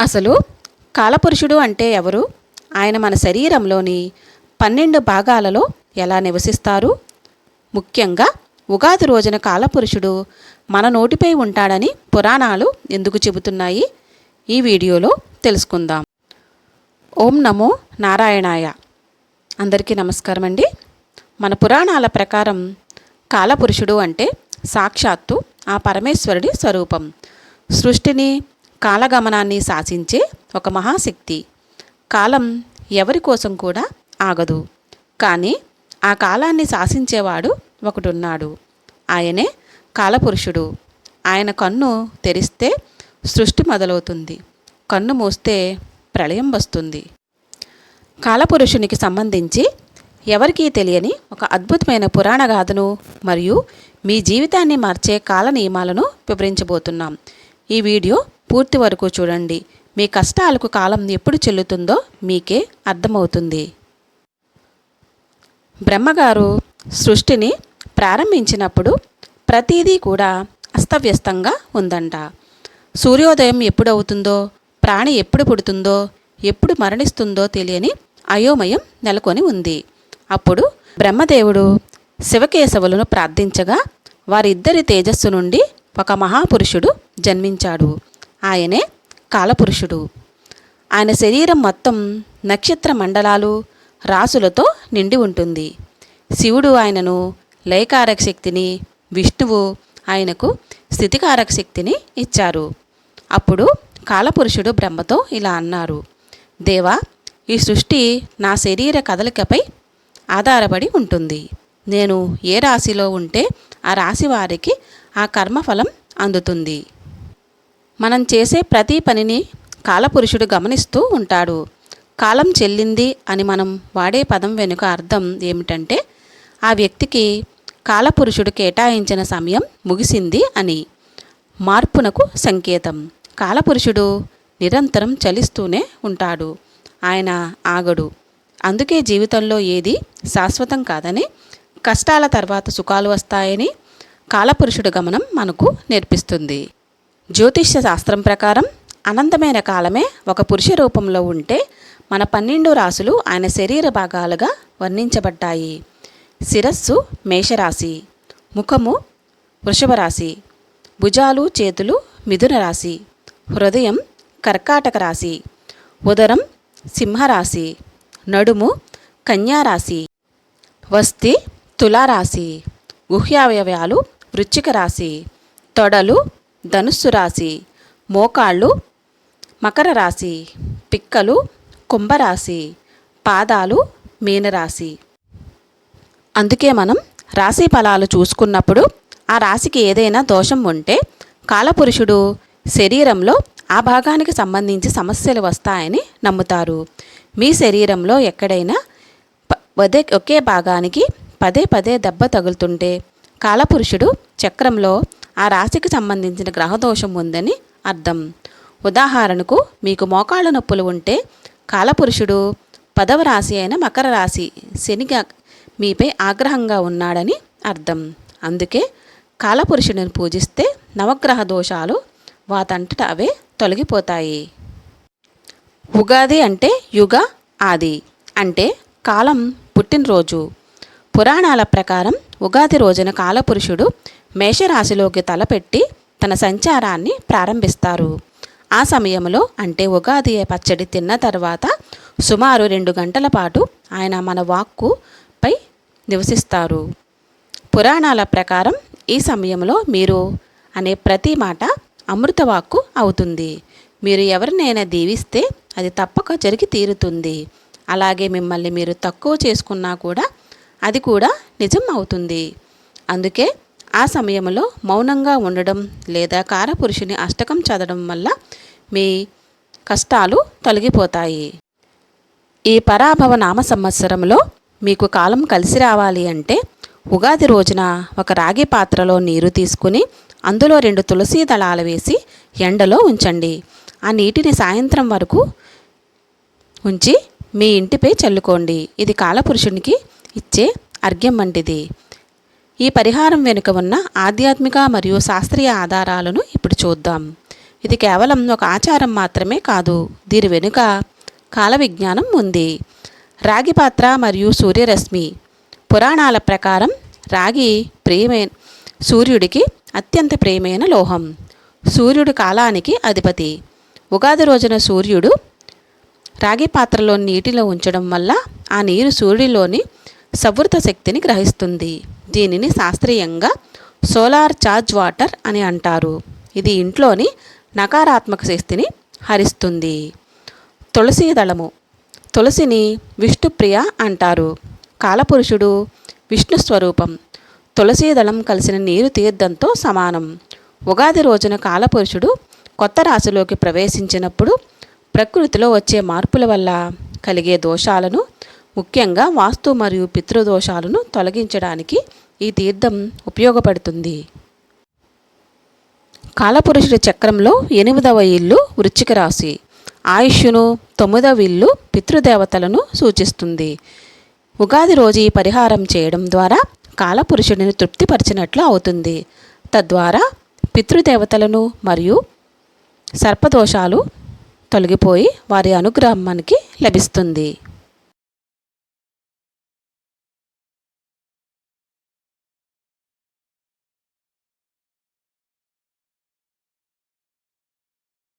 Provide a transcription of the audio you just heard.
అసలు కాలపురుషుడు అంటే ఎవరు? ఆయన మన శరీరంలోని 12 భాగాలలో ఎలా నివసిస్తారు? ముఖ్యంగా ఉగాది రోజున కాలపురుషుడు మన నోటిపై ఉంటాడని పురాణాలు ఎందుకు చెబుతున్నాయి? ఈ వీడియోలో తెలుసుకుందాం. ఓం నమో నారాయణాయ. అందరికీ నమస్కారం అండి. మన పురాణాల ప్రకారం కాలపురుషుడు అంటే సాక్షాత్తు ఆ పరమేశ్వరుడి స్వరూపం. సృష్టిని, కాలగమనాన్ని శాసించే ఒక మహాశక్తి. కాలం ఎవరి కోసం కూడా ఆగదు. కానీ ఆ కాలాన్ని శాసించేవాడు ఒకడున్నాడు. ఆయనే కాలపురుషుడు. ఆయన కన్ను తెరిస్తే సృష్టి మొదలవుతుంది, కన్ను మూస్తే ప్రళయం వస్తుంది. కాలపురుషునికి సంబంధించి ఎవరికీ తెలియని ఒక అద్భుతమైన పురాణ గాథను మరియు మీ జీవితాన్ని మార్చే కాల నియమాలను వివరించబోతున్నాం. ఈ వీడియో పూర్తి వరకు చూడండి. మీ కష్టాలకు కాలం ఎప్పుడు చెల్లుతుందో మీకే అర్థమవుతుంది. బ్రహ్మగారు సృష్టిని ప్రారంభించినప్పుడు ప్రతిదీ కూడా అస్తవ్యస్తంగా ఉందంట. సూర్యోదయం ఎప్పుడు అవుతుందో, ప్రాణి ఎప్పుడు పుడుతుందో, ఎప్పుడు మరణిస్తుందో తెలియని అయోమయం నెలకొని ఉంది. అప్పుడు బ్రహ్మదేవుడు శివకేశవులను ప్రార్థించగా వారిద్దరి తేజస్సు నుండి ఒక మహాపురుషుడు జన్మించాడు. ఆయనే కాలపురుషుడు. ఆయన శరీరం మొత్తం నక్షత్ర మండలాలు, రాసులతో నిండి ఉంటుంది. శివుడు ఆయనను లయకారక శక్తిని, విష్ణువు ఆయనకు స్థితికారక శక్తిని ఇచ్చారు. అప్పుడు కాలపురుషుడు బ్రహ్మతో ఇలా అన్నారు: దేవా, ఈ సృష్టి నా శరీర కదలికపై ఆధారపడి ఉంటుంది. నేను ఏ రాశిలో ఉంటే ఆ రాశి వారికి ఆ కర్మఫలం అందుతుంది. మనం చేసే ప్రతి పనిని కాలపురుషుడు గమనిస్తూ ఉంటాడు. కాలం చెల్లింది అని మనం వాడే పదం వెనుక అర్థం ఏమిటంటే ఆ వ్యక్తికి కాలపురుషుడు కేటాయించిన సమయం ముగిసింది అని. మార్పునకు సంకేతం. కాలపురుషుడు నిరంతరం చలిస్తూనే ఉంటాడు. ఆయన ఆగడు. అందుకే జీవితంలో ఏది శాశ్వతం కాదని, కష్టాల తర్వాత సుఖాలు వస్తాయని కాలపురుషుడు గమనం మనకు నేర్పిస్తుంది. జ్యోతిష్య శాస్త్రం ప్రకారం అనంతమైన కాలమే ఒక పురుష రూపంలో ఉంటే మన 12 రాశులు ఆయన శరీర భాగాలుగా వర్ణించబడ్డాయి. శిరస్సు మేషరాశి, ముఖము వృషభ రాశి, భుజాలు చేతులు మిథున రాశి, హృదయం కర్కాటక రాశి, ఉదరం సింహరాశి, నడుము కన్యారాశి, వస్తి తులారాశి, గుహ్యావయవాలు వృశ్చిక రాశి, తొడలు ధనుస్సు రాశి, మోకాళ్ళు మకర రాశి, పిక్కలు కుంభరాశి, పాదాలు మీనరాశి. అందుకే మనం రాశి ఫలాలు చూసుకున్నప్పుడు ఆ రాశికి ఏదైనా దోషం ఉంటే కాలపురుషుడు శరీరంలో ఆ భాగానికి సంబంధించి సమస్యలు వస్తాయని నమ్ముతారు. మీ శరీరంలో ఎక్కడైనా ఒకే భాగానికి పదే పదే దెబ్బ తగులుతుంటే కాలపురుషుడు చక్రంలో ఆ రాశికి సంబంధించిన గ్రహదోషం ఉందని అర్థం. ఉదాహరణకు మీకు మోకాళ్ళ నొప్పులు ఉంటే కాలపురుషుడు 10వ రాశి అయిన మకర రాశి శనిగా మీపై ఆగ్రహంగా ఉన్నాడని అర్థం. అందుకే కాలపురుషుడిని పూజిస్తే నవగ్రహ దోషాలు వాటంతట అవే తొలగిపోతాయి. ఉగాది అంటే యుగ ఆది, అంటే కాలం పుట్టినరోజు. పురాణాల ప్రకారం ఉగాది రోజున కాలపురుషుడు మేషరాశిలోకి తలపెట్టి తన సంచారాన్ని ప్రారంభిస్తారు. ఆ సమయంలో అంటే ఉగాది పచ్చడి తిన్న తర్వాత సుమారు 2 గంటల పాటు ఆయన మన వాక్కుపై నివసిస్తారు. పురాణాల ప్రకారం ఈ సమయంలో మీరు అనే ప్రతి మాట అమృతవాక్కు అవుతుంది. మీరు ఎవరినైనా దీవిస్తే అది తప్పక జరిగి తీరుతుంది. అలాగే మిమ్మల్ని మీరు తక్కువ చేసుకున్నా కూడా అది కూడా నిజం అవుతుంది. అందుకే ఆ సమయంలో మౌనంగా ఉండడం లేదా కాలపురుషుని అష్టకం చదవడం వల్ల మీ కష్టాలు తొలగిపోతాయి. ఈ పరాభవ నామ సంవత్సరంలో మీకు కాలం కలిసి రావాలి అంటే ఉగాది రోజున ఒక రాగి పాత్రలో నీరు తీసుకుని అందులో 2 తులసి దళాలు వేసి ఎండలో ఉంచండి. ఆ నీటిని సాయంత్రం వరకు ఉంచి మీ ఇంటిపై చల్లుకోండి. ఇది కాలపురుషునికి ఇచ్చే అర్ఘ్యం వంటిది. ఈ పరిహారం వెనుక ఉన్న ఆధ్యాత్మిక మరియు శాస్త్రీయ ఆధారాలను ఇప్పుడు చూద్దాం. ఇది కేవలం ఒక ఆచారం మాత్రమే కాదు, దీని వెనుక కాల విజ్ఞానం ఉంది. రాగి పాత్ర మరియు సూర్యరశ్మి. పురాణాల ప్రకారం రాగి సూర్యుడికి అత్యంత ప్రియమైన లోహం. సూర్యుడు కాలానికి అధిపతి. ఉగాది రోజున సూర్యుడు రాగి పాత్రలో నీటిలో ఉంచడం వల్ల ఆ నీరు సూర్యుడిలోని సౌరత శక్తిని గ్రహిస్తుంది. దీనిని శాస్త్రీయంగా సోలార్ ఛార్జ్ వాటర్ అని అంటారు. ఇది ఇంట్లోని నకారాత్మక శక్తిని హరిస్తుంది. తులసి దళము. తులసిని విష్ణుప్రియ అంటారు. కాలపురుషుడు విష్ణు స్వరూపం. తులసీ దళం కలిసిన నీరు తీర్థంతో సమానం. ఉగాది రోజున కాలపురుషుడు కొత్త రాశిలోకి ప్రవేశించినప్పుడు ప్రకృతిలో వచ్చే మార్పుల వల్ల కలిగే దోషాలను, ముఖ్యంగా వాస్తు మరియు పితృదోషాలను తొలగించడానికి ఈ తీర్థం ఉపయోగపడుతుంది. కాలపురుషుడి చక్రంలో 8వ ఇల్లు వృశ్చిక రాశి. ఆయుష్ను, 9వ ఇల్లు పితృదేవతలను సూచిస్తుంది. ఉగాది రోజు ఈ పరిహారం చేయడం ద్వారా కాలపురుషుడిని తృప్తిపరిచినట్లు అవుతుంది. తద్వారా పితృదేవతలను మరియు సర్పదోషాలు తొలగిపోయి వారి అనుగ్రహం మనకి లభిస్తుంది.